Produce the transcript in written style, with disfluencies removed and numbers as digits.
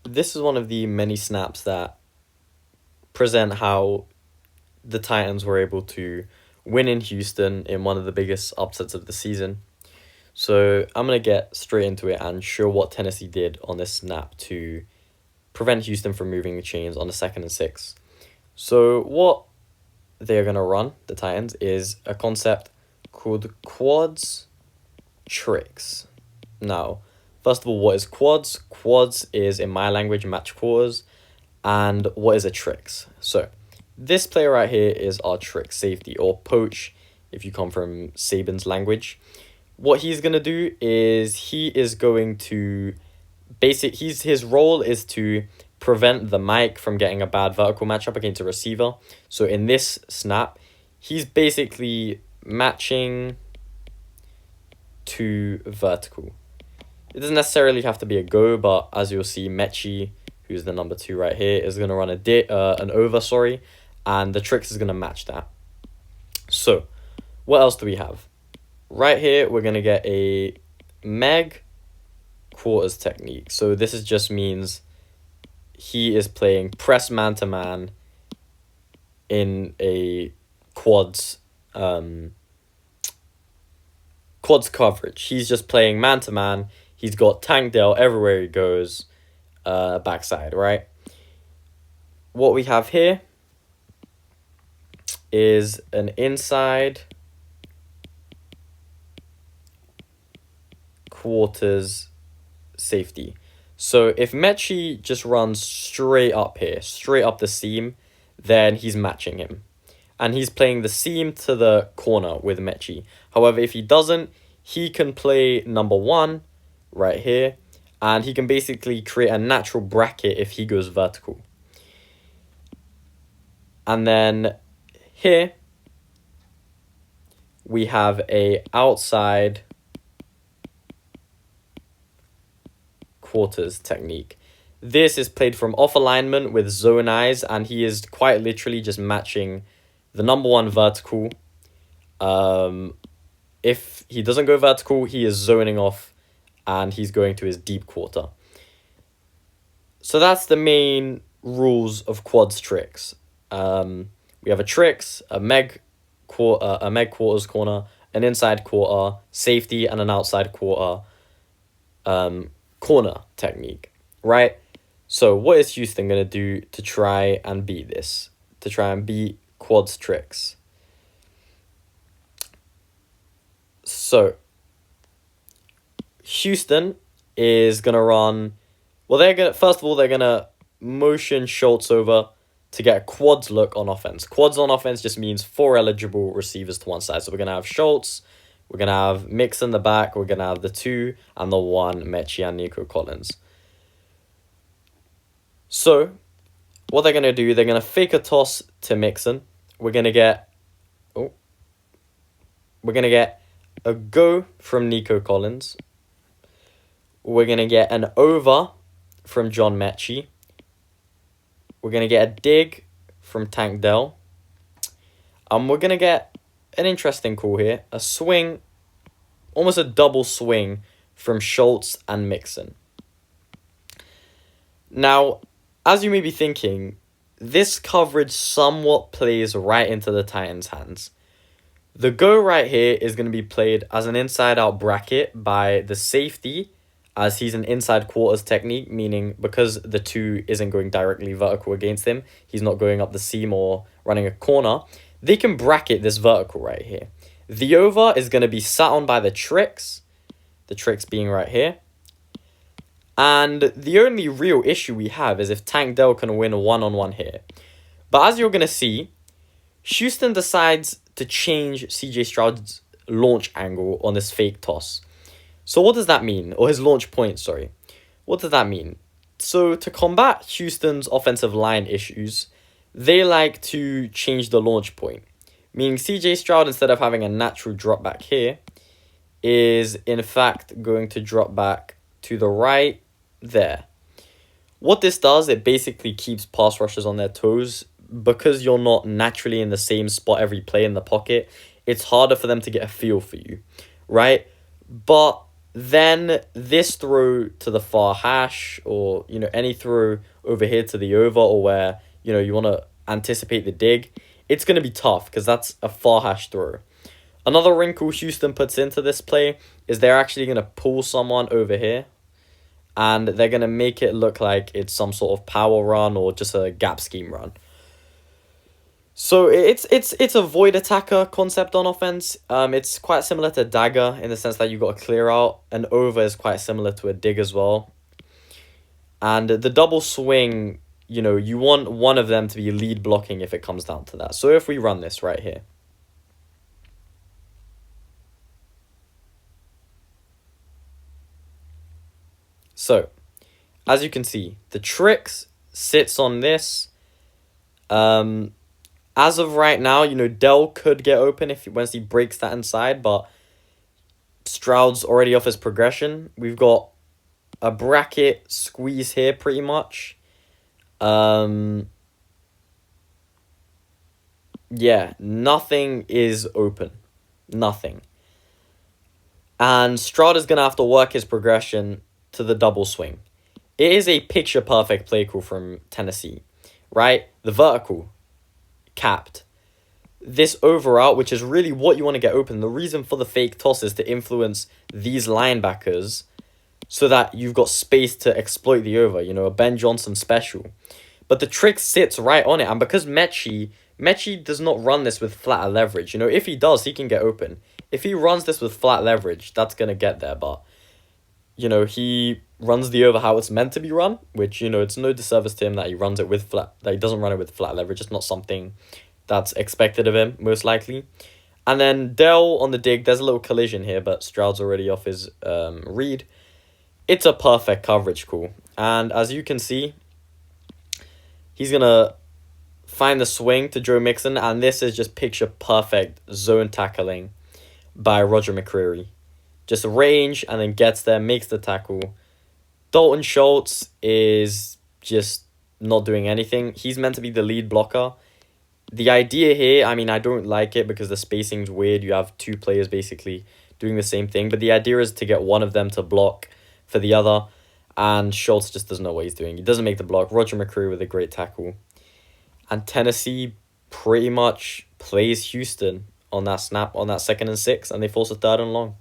this is one of the many snaps that present how the Titans were able to win in Houston in one of the biggest upsets of the season. So I'm going to get straight into it and show what Tennessee did on this snap to prevent Houston from moving the chains on the 2nd and 6. So what they're going to run, the Titans, is a concept called quads tricks. Now, first of all, what is quads? Quads is, in my language, match quarters. And what is a tricks? So this player right here is our trick safety, or poach if you come from Saban's language. What he's going to do is he is going to his role is to prevent the mic from getting a bad vertical matchup against a receiver. So in this snap, he's basically matching to vertical. It doesn't necessarily have to be a go, but as you'll see, Mechie, who's the number 2 right here, is going to run an over, and the tricks is going to match that. So what else do we have? Right here, we're going to get a Meg quarters technique. So this is just means he is playing press man-to-man in a quads coverage. He's just playing man-to-man. He's got Tank Dell everywhere he goes, backside, right? What we have here is an inside quarters safety. So if Mechie just runs straight up here, straight up the seam, then he's matching him. And he's playing the seam to the corner with Mechie. However, if he doesn't, he can play number 1 right here, and he can basically create a natural bracket if he goes vertical. And then here, we have a outside quarters technique. This is played from off alignment with zone eyes, and he is quite literally just matching the number 1 vertical. If he doesn't go vertical, he is zoning off, and he's going to his deep quarter. So that's the main rules of quads tricks. We have a tricks, a meg quarters corner, an inside quarter, safety, and an outside quarter corner technique, right? So what is Houston going to do to try and beat this? To try and beat quads tricks? So Houston is going to run... Well, first of all, they're going to motion Schultz over to get a quads look on offense. Quads on offense just means 4 eligible receivers to one side. So we're going to have Schultz, we're going to have Mix in the back, we're going to have the 2 and the 1, Mechie and Nico Collins. So what they're going to do, they're going to fake a toss to Mixon. We're going to get a go from Nico Collins. We're going to get an over from John Mechie. We're going to get a dig from Tank Dell. We're going to get an interesting call here. A swing, almost a double swing from Schultz and Mixon. Now, as you may be thinking, this coverage somewhat plays right into the Titans' hands. The go right here is going to be played as an inside-out bracket by the safety, as he's an inside quarters technique, meaning because the 2 isn't going directly vertical against him, he's not going up the seam or running a corner, they can bracket this vertical right here. The over is going to be sat on by the tricks being right here. And the only real issue we have is if Tank Dell can win a one-on-one here. But as you're going to see, Houston decides to change CJ Stroud's launch angle on this fake toss. So what does that mean? Or his launch point, sorry. What does that mean? So to combat Houston's offensive line issues, they like to change the launch point. Meaning CJ Stroud, instead of having a natural drop back here, is in fact going to drop back to the right there. What this does, it basically keeps pass rushers on their toes. Because you're not naturally in the same spot every play in the pocket, it's harder for them to get a feel for you, right? But Then this throw to the far hash, or, any throw over here to the over, or where, you want to anticipate the dig, it's going to be tough because that's a far hash throw. Another wrinkle Houston puts into this play is they're actually going to pull someone over here, and they're going to make it look like it's some sort of power run or just a gap scheme run. So it's a void attacker concept on offense. It's quite similar to dagger in the sense that you got to clear out. An over is quite similar to a dig as well. And the double swing, you want one of them to be lead blocking if it comes down to that. So if we run this right here. So, as you can see, the tricks sits on this. As of right now, Dell could get open once he breaks that inside, but Stroud's already off his progression. We've got a bracket squeeze here pretty much. Yeah, nothing is open. Nothing. And Stroud is going to have to work his progression to the double swing. It is a picture-perfect play call from Tennessee, right? The vertical, capped. This over out, which is really what you want to get open. The reason for the fake toss is to influence these linebackers so that you've got space to exploit the over, a Ben Johnson special. But the trick sits right on it, and because Mechie does not run this with flatter leverage. If he does, he can get open. If he runs this with flat leverage, that's going to get there, but he runs the over how it's meant to be run, which, it's no disservice to him that he runs it with that he doesn't run it with flat leverage. It's not something that's expected of him, most likely. And then Dell on the dig, there's a little collision here, but Stroud's already off his read. It's a perfect coverage call. And as you can see, he's going to find the swing to Joe Mixon, and this is just picture perfect zone tackling by Roger McCreary. Just range, and then gets there, makes the tackle. Dalton Schultz is just not doing anything. He's meant to be the lead blocker. The idea here, I don't like it because the spacing's weird. You have two players basically doing the same thing. But the idea is to get one of them to block for the other. And Schultz just doesn't know what he's doing. He doesn't make the block. Roger McCreary with a great tackle. And Tennessee pretty much plays Houston on that snap, on that 2nd and 6. And they force a 3rd and long.